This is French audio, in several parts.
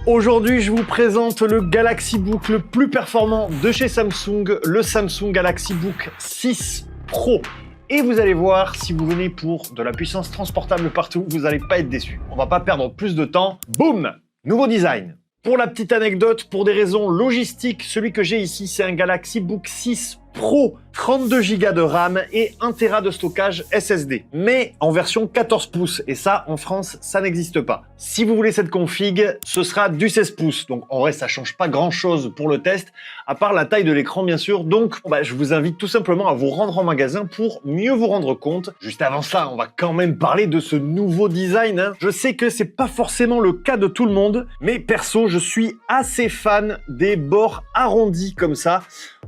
Aujourd'hui, je vous présente le Galaxy Book le plus performant de chez Samsung, le Samsung Galaxy Book 6 Pro. Et vous allez voir, si vous venez pour de la puissance transportable partout, vous n'allez pas être déçus. On va pas perdre plus de temps. Boum! Nouveau design. Pour la petite anecdote, pour des raisons logistiques, celui que j'ai ici, c'est un Galaxy Book 6 Pro, 32 Go de RAM et 1 Tera de stockage SSD, mais en version 14 pouces, et ça, en France, ça n'existe pas. Si vous voulez cette config, ce sera du 16 pouces, donc en vrai, ça change pas grand-chose pour le test, à part la taille de l'écran, bien sûr, donc je vous invite tout simplement à vous rendre en magasin pour mieux vous rendre compte. Juste avant ça, on va quand même parler de ce nouveau design, hein. Je sais que c'est pas forcément le cas de tout le monde, mais perso, je suis assez fan des bords arrondis comme ça.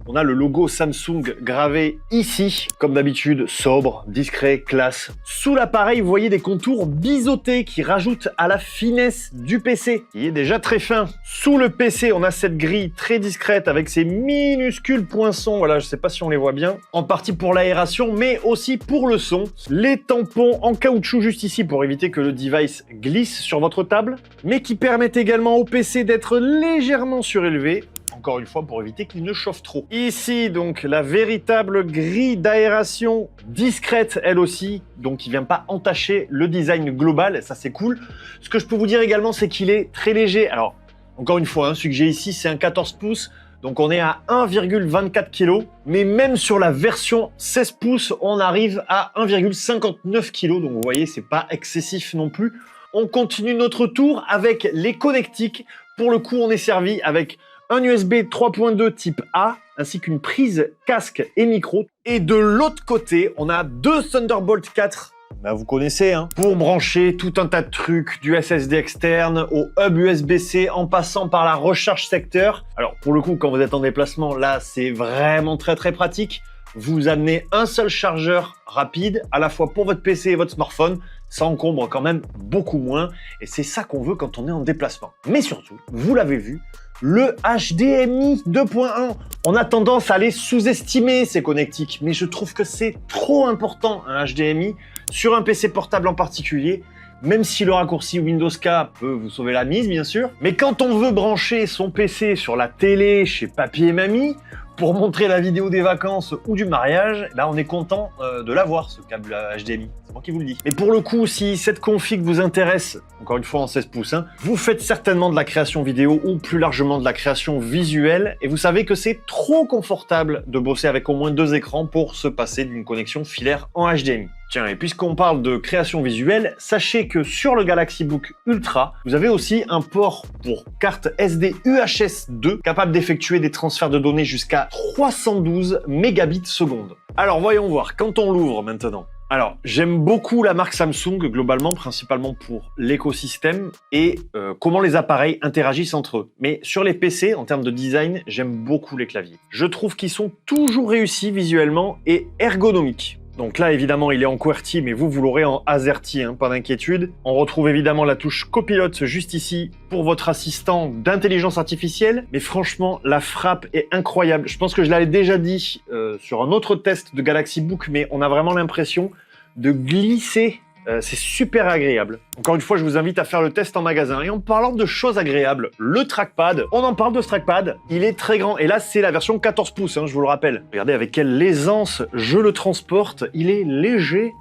On a le logo Samsung gravé ici, comme d'habitude, sobre, discret, classe. Sous l'appareil, vous voyez des contours biseautés qui rajoutent à la finesse du PC. Il est déjà très fin. Sous le PC, on a cette grille très discrète avec ces minuscules poinçons. Voilà, je sais pas si on les voit bien. En partie pour l'aération, mais aussi pour le son. Les tampons en caoutchouc juste ici pour éviter que le device glisse sur votre table, mais qui permettent également au PC d'être légèrement surélevé. Encore une fois, pour éviter qu'il ne chauffe trop. Ici, donc, la véritable grille d'aération discrète, elle aussi, donc qui vient pas entacher le design global, ça c'est cool. Ce que je peux vous dire également, c'est qu'il est très léger. Alors, encore une fois, hein, celui que j'ai ici, c'est un 14 pouces, donc on est à 1,24 kg, mais même sur la version 16 pouces, on arrive à 1,59 kg, donc vous voyez, c'est pas excessif non plus. On continue notre tour avec les connectiques. Pour le coup, on est servi avec un USB 3.2 type A, ainsi qu'une prise casque et micro. Et de l'autre côté, on a deux Thunderbolt 4, vous connaissez, hein, pour brancher tout un tas de trucs, du SSD externe au hub USB-C en passant par la recharge secteur. Alors pour le coup, quand vous êtes en déplacement, là, c'est vraiment très pratique. Vous amenez un seul chargeur rapide, à la fois pour votre PC et votre smartphone. Ça encombre quand même beaucoup moins. Et c'est ça qu'on veut quand on est en déplacement. Mais surtout, vous l'avez vu, le HDMI 2.1. On a tendance à les sous-estimer, ces connectiques. Mais je trouve que c'est trop important, un HDMI, sur un PC portable en particulier. Même si le raccourci Windows K peut vous sauver la mise, bien sûr. Mais quand on veut brancher son PC sur la télé chez papy et mamie, pour montrer la vidéo des vacances ou du mariage, là on est content de l'avoir, ce câble HDMI. C'est moi qui vous le dis. Mais pour le coup, si cette config vous intéresse, encore une fois en 16 pouces, hein, vous faites certainement de la création vidéo ou plus largement de la création visuelle, et vous savez que c'est trop confortable de bosser avec au moins deux écrans pour se passer d'une connexion filaire en HDMI. Tiens, et puisqu'on parle de création visuelle, sachez que sur le Galaxy Book Ultra, vous avez aussi un port pour carte SD UHS 2, capable d'effectuer des transferts de données jusqu'à 312 mégabits seconde. Alors voyons voir, quand on l'ouvre maintenant. Alors, j'aime beaucoup la marque Samsung, globalement, principalement pour l'écosystème et comment les appareils interagissent entre eux. Mais sur les PC, en termes de design, j'aime beaucoup les claviers. Je trouve qu'ils sont toujours réussis visuellement et ergonomiques. Donc là, évidemment, il est en QWERTY, mais vous l'aurez en AZERTY, hein, pas d'inquiétude. On retrouve évidemment la touche copilote juste ici pour votre assistant d'intelligence artificielle. Mais franchement, la frappe est incroyable. Je pense que je l'avais déjà dit sur un autre test de Galaxy Book, mais on a vraiment l'impression de glisser. C'est super agréable. Encore une fois, je vous invite à faire le test en magasin. Et en parlant de choses agréables, le trackpad, on en parle de ce trackpad, il est très grand. Et là, c'est la version 14 pouces, hein, je vous le rappelle. Regardez avec quelle aisance je le transporte. Il est léger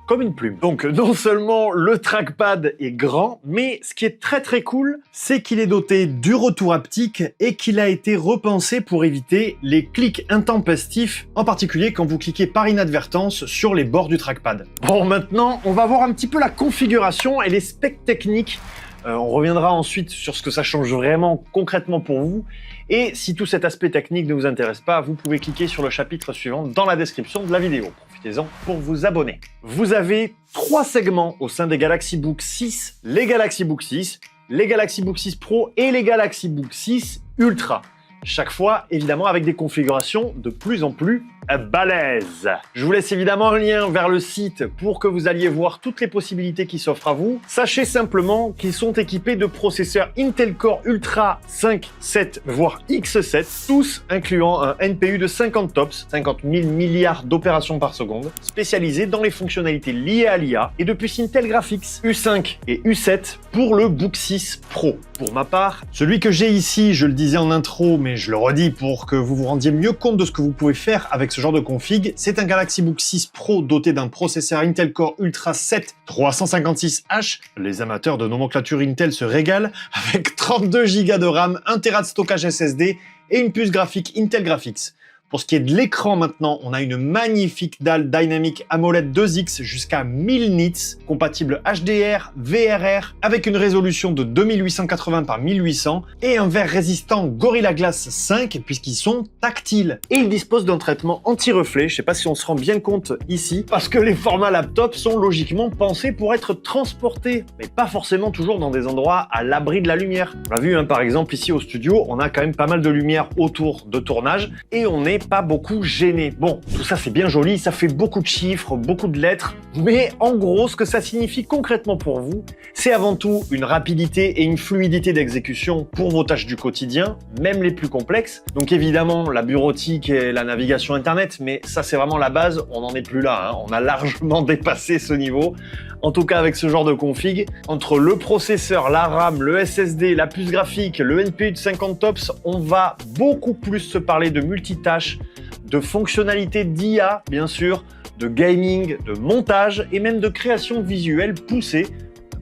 comme une plume. Donc non seulement le trackpad est grand, mais ce qui est très cool, c'est qu'il est doté du retour haptique et qu'il a été repensé pour éviter les clics intempestifs, en particulier quand vous cliquez par inadvertance sur les bords du trackpad. Bon, maintenant, on va voir un petit peu la configuration et les specs techniques. On reviendra ensuite sur ce que ça change vraiment concrètement pour vous. Et si tout cet aspect technique ne vous intéresse pas, vous pouvez cliquer sur le chapitre suivant dans la description de la vidéo. Profitez-en pour vous abonner. Vous avez 3 segments au sein des Galaxy Book 6, les Galaxy Book 6, les Galaxy Book 6 Pro et les Galaxy Book 6 Ultra. chaque fois évidemment avec des configurations de plus en plus balèzes. Je vous laisse évidemment un lien vers le site pour que vous alliez voir toutes les possibilités qui s'offrent à vous. Sachez simplement qu'ils sont équipés de processeurs Intel Core Ultra 5, 7 voire X7, tous incluant un NPU de 50 TOPS, 50 000 milliards d'opérations par seconde, spécialisés dans les fonctionnalités liées à l'IA et de puces Intel Graphics U5 et U7 pour le Book 6 Pro. Pour ma part, celui que j'ai ici, je le disais en intro, mais je le redis pour que vous vous rendiez mieux compte de ce que vous pouvez faire avec ce genre de config, c'est un Galaxy Book 6 Pro doté d'un processeur Intel Core Ultra 7 356H. Les amateurs de nomenclature Intel se régalent avec 32 Go de RAM, 1 Tera de stockage SSD et une puce graphique Intel Graphics. Pour ce qui est de l'écran maintenant, on a une magnifique dalle Dynamic AMOLED 2X jusqu'à 1000 nits, compatible HDR, VRR, avec une résolution de 2880 par 1800 et un verre résistant Gorilla Glass 5 puisqu'ils sont tactiles. Et ils disposent d'un traitement anti-reflet, je sais pas si on se rend bien compte ici, parce que les formats laptop sont logiquement pensés pour être transportés, mais pas forcément toujours dans des endroits à l'abri de la lumière. On l'a vu par exemple ici au studio, on a quand même pas mal de lumière autour de tournage et on est pas beaucoup gêné. Bon, tout ça c'est bien joli, ça fait beaucoup de chiffres, beaucoup de lettres, mais en gros ce que ça signifie concrètement pour vous, c'est avant tout une rapidité et une fluidité d'exécution pour vos tâches du quotidien, même les plus complexes. Donc évidemment la bureautique et la navigation internet, mais ça c'est vraiment la base, on n'en est plus là, on a largement dépassé ce niveau. En tout cas avec ce genre de config, entre le processeur, la RAM, le SSD, la puce graphique, le NPU de 50 TOPS, on va beaucoup plus se parler de multitâches, de fonctionnalités d'IA bien sûr, de gaming, de montage et même de création visuelle poussée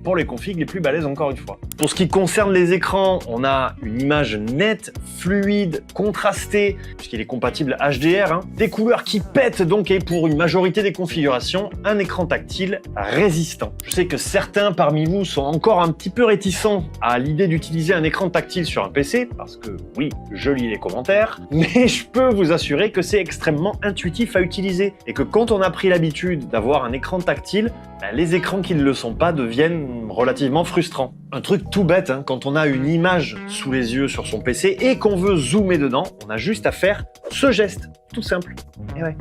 pour les configs les plus balèzes encore une fois. Pour ce qui concerne les écrans, on a une image nette, fluide, contrastée, puisqu'il est compatible HDR, des couleurs qui pètent donc et pour une majorité des configurations, un écran tactile résistant. Je sais que certains parmi vous sont encore un petit peu réticents à l'idée d'utiliser un écran tactile sur un PC, parce que oui, je lis les commentaires, mais je peux vous assurer que c'est extrêmement intuitif à utiliser et que quand on a pris l'habitude d'avoir un écran tactile, les écrans qui ne le sont pas deviennent relativement frustrants. Un truc tout bête, quand on a une image sous les yeux sur son PC et qu'on veut zoomer dedans, on a juste à faire ce geste, tout simple. Et ouais.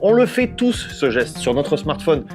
On le fait tous, ce geste, sur notre smartphone,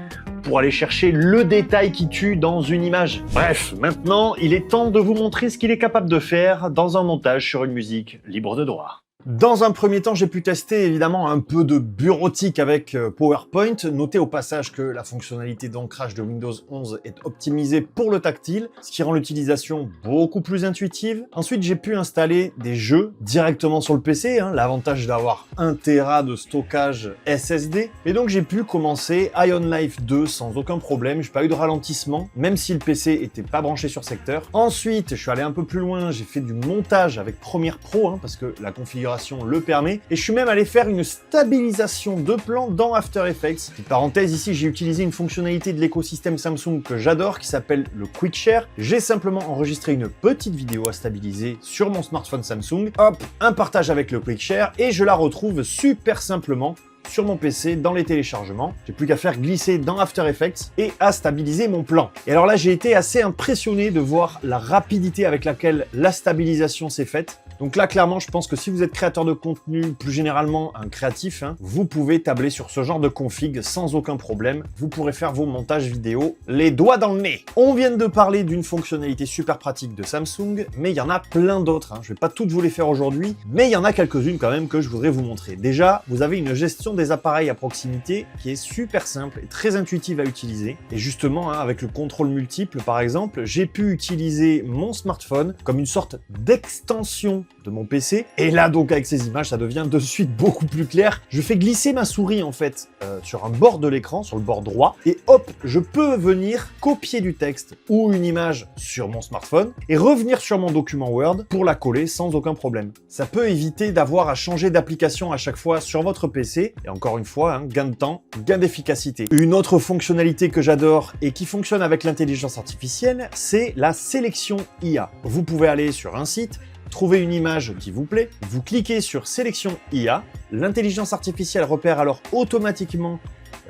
pour aller chercher le détail qui tue dans une image. Bref, maintenant, il est temps de vous montrer ce qu'il est capable de faire dans un montage sur une musique libre de droit. Dans un premier temps, j'ai pu tester évidemment un peu de bureautique avec PowerPoint. Notez au passage que la fonctionnalité d'ancrage de Windows 11 est optimisée pour le tactile, ce qui rend l'utilisation beaucoup plus intuitive. Ensuite, j'ai pu installer des jeux directement sur le PC, l'avantage d'avoir 1 Tera de stockage SSD. Et donc j'ai pu commencer Ion Life 2 sans aucun problème, j'ai pas eu de ralentissement, même si le PC était pas branché sur secteur. Ensuite, je suis allé un peu plus loin, j'ai fait du montage avec Premiere Pro, parce que la configuration le permet, et je suis même allé faire une stabilisation de plan dans After Effects. Petite parenthèse, ici j'ai utilisé une fonctionnalité de l'écosystème Samsung que j'adore qui s'appelle le Quick Share. J'ai simplement enregistré une petite vidéo à stabiliser sur mon smartphone Samsung, hop, un partage avec le Quick Share et je la retrouve super simplement sur mon PC dans les téléchargements. J'ai plus qu'à faire glisser dans After Effects et à stabiliser mon plan. Et alors là, j'ai été assez impressionné de voir la rapidité avec laquelle la stabilisation s'est faite. Donc là, clairement, je pense que si vous êtes créateur de contenu, plus généralement un créatif, vous pouvez tabler sur ce genre de config sans aucun problème. Vous pourrez faire vos montages vidéo les doigts dans le nez. On vient de parler d'une fonctionnalité super pratique de Samsung, mais il y en a plein d'autres. Je vais pas toutes vous les faire aujourd'hui, mais il y en a quelques-unes quand même que je voudrais vous montrer. Déjà, vous avez une gestion des appareils à proximité qui est super simple et très intuitive à utiliser. Et justement, avec le contrôle multiple, par exemple, j'ai pu utiliser mon smartphone comme une sorte d'extension de mon PC. Et là, donc, avec ces images, ça devient de suite beaucoup plus clair. Je fais glisser ma souris, en fait, sur un bord de l'écran, sur le bord droit, et hop, je peux venir copier du texte ou une image sur mon smartphone et revenir sur mon document Word pour la coller sans aucun problème. Ça peut éviter d'avoir à changer d'application à chaque fois sur votre PC. Et encore une fois, gain de temps, gain d'efficacité. Une autre fonctionnalité que j'adore et qui fonctionne avec l'intelligence artificielle, c'est la sélection IA. Vous pouvez aller sur un site, trouver une image qui vous plaît, vous cliquez sur sélection IA, l'intelligence artificielle repère alors automatiquement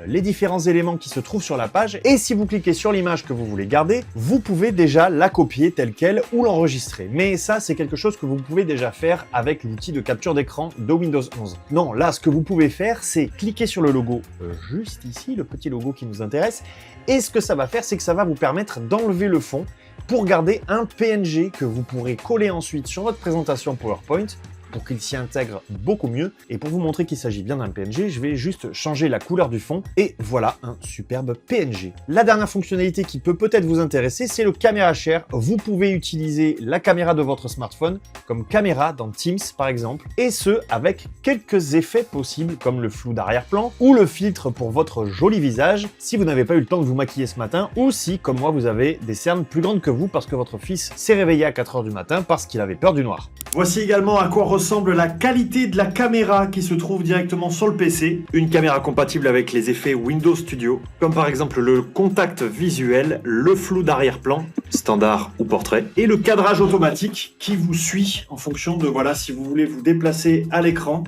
les différents éléments qui se trouvent sur la page. Et si vous cliquez sur l'image que vous voulez garder, vous pouvez déjà la copier telle quelle ou l'enregistrer. Mais ça, c'est quelque chose que vous pouvez déjà faire avec l'outil de capture d'écran de Windows 11. Non, là, ce que vous pouvez faire, c'est cliquer sur le logo juste ici, le petit logo qui nous intéresse. Et ce que ça va faire, c'est que ça va vous permettre d'enlever le fond pour garder un PNG que vous pourrez coller ensuite sur votre présentation PowerPoint pour qu'il s'y intègre beaucoup mieux. Et pour vous montrer qu'il s'agit bien d'un PNG, je vais juste changer la couleur du fond et voilà un superbe PNG. La dernière fonctionnalité qui peut peut-être vous intéresser, c'est le caméra share. Vous pouvez utiliser la caméra de votre smartphone comme caméra dans Teams par exemple, et ce avec quelques effets possibles comme le flou d'arrière-plan ou le filtre pour votre joli visage si vous n'avez pas eu le temps de vous maquiller ce matin ou si, comme moi, vous avez des cernes plus grandes que vous parce que votre fils s'est réveillé à 4 h du matin parce qu'il avait peur du noir. Voici également à quoi ressemble la qualité de la caméra qui se trouve directement sur le PC. Une caméra compatible avec les effets Windows Studio, comme par exemple le contact visuel, le flou d'arrière-plan, standard ou portrait, et le cadrage automatique qui vous suit en fonction de, voilà, si vous voulez vous déplacer à l'écran.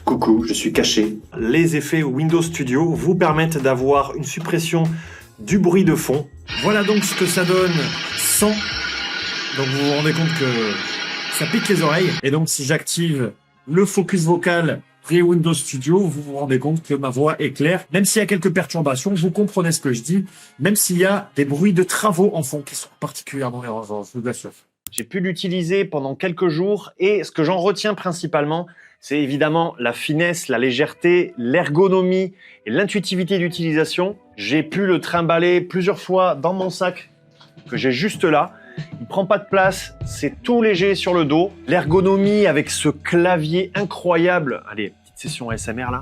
Coucou, je suis caché. Les effets Windows Studio vous permettent d'avoir une suppression du bruit de fond. Voilà donc ce que ça donne sans. Donc vous vous rendez compte que ça pique les oreilles. Et donc si j'active le focus vocal Windows Studio, vous vous rendez compte que ma voix est claire. Même s'il y a quelques perturbations, vous comprenez ce que je dis. Même s'il y a des bruits de travaux en fond qui sont particulièrement dérangeants, je vous assure. J'ai pu l'utiliser pendant quelques jours et ce que j'en retiens principalement, c'est évidemment la finesse, la légèreté, l'ergonomie et l'intuitivité d'utilisation. J'ai pu le trimballer plusieurs fois dans mon sac que j'ai juste là. Il prend pas de place, c'est tout léger sur le dos. L'ergonomie avec ce clavier incroyable. Allez, petite session ASMR là.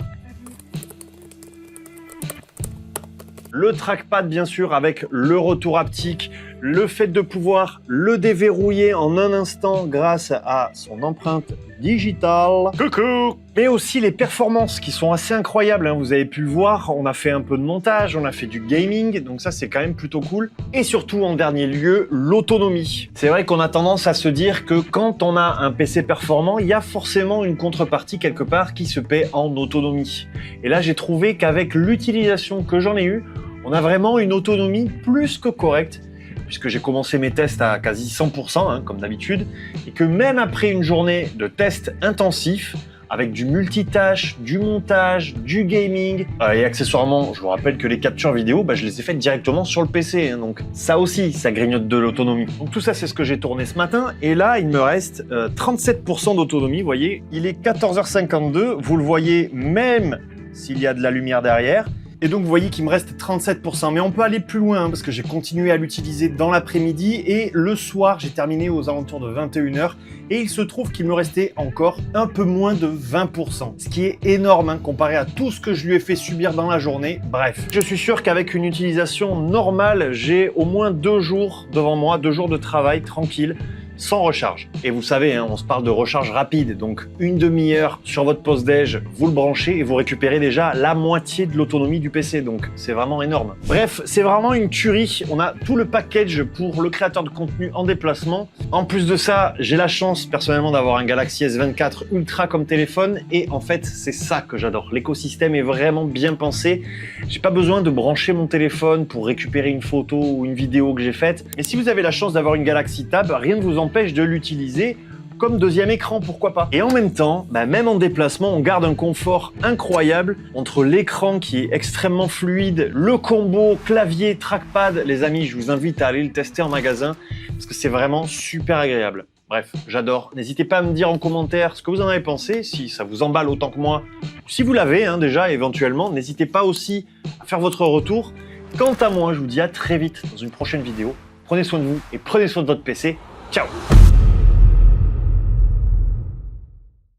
Le trackpad bien sûr avec le retour haptique, le fait de pouvoir le déverrouiller en un instant grâce à son empreinte digitale. Coucou! Mais aussi les performances qui sont assez incroyables, hein. Vous avez pu le voir, on a fait un peu de montage, on a fait du gaming, donc ça c'est quand même plutôt cool. Et surtout en dernier lieu, l'autonomie. C'est vrai qu'on a tendance à se dire que quand on a un PC performant, il y a forcément une contrepartie quelque part qui se paie en autonomie. Et là j'ai trouvé qu'avec l'utilisation que j'en ai eue, on a vraiment une autonomie plus que correcte, puisque j'ai commencé mes tests à quasi 100%, hein, comme d'habitude, et que même après une journée de tests intensifs, avec du multitâche, du montage, du gaming, et accessoirement, je vous rappelle que les captures vidéo, je les ai faites directement sur le PC, hein, donc ça aussi, ça grignote de l'autonomie. Donc tout ça, c'est ce que j'ai tourné ce matin, et là, il me reste 37% d'autonomie, vous voyez, il est 14h52, vous le voyez même s'il y a de la lumière derrière. Et donc vous voyez qu'il me reste 37%, mais on peut aller plus loin hein, parce que j'ai continué à l'utiliser dans l'après-midi et le soir j'ai terminé aux alentours de 21 h et il se trouve qu'il me restait encore un peu moins de 20%, ce qui est énorme hein, comparé à tout ce que je lui ai fait subir dans la journée. Bref, je suis sûr qu'avec une utilisation normale, j'ai au moins 2 jours devant moi, 2 jours de travail tranquille, sans recharge. Et vous savez, hein, on se parle de recharge rapide, donc une demi-heure sur votre pause déj, vous le branchez et vous récupérez déjà la moitié de l'autonomie du PC, donc c'est vraiment énorme. Bref, c'est vraiment une tuerie, on a tout le package pour le créateur de contenu en déplacement. En plus de ça, j'ai la chance personnellement d'avoir un Galaxy S24 Ultra comme téléphone et en fait, c'est ça que j'adore. L'écosystème est vraiment bien pensé. J'ai pas besoin de brancher mon téléphone pour récupérer une photo ou une vidéo que j'ai faite. Et si vous avez la chance d'avoir une Galaxy Tab, rien ne vous empêche de l'utiliser comme deuxième écran, pourquoi pas. Et en même temps, même en déplacement, on garde un confort incroyable entre l'écran qui est extrêmement fluide, le combo clavier trackpad. Les amis, je vous invite à aller le tester en magasin parce que c'est vraiment super agréable. Bref, j'adore. N'hésitez pas à me dire en commentaire ce que vous en avez pensé, si ça vous emballe autant que moi, ou si vous l'avez déjà éventuellement. N'hésitez pas aussi à faire votre retour. Quant à moi, je vous dis à très vite dans une prochaine vidéo. Prenez soin de vous et prenez soin de votre PC. Ciao!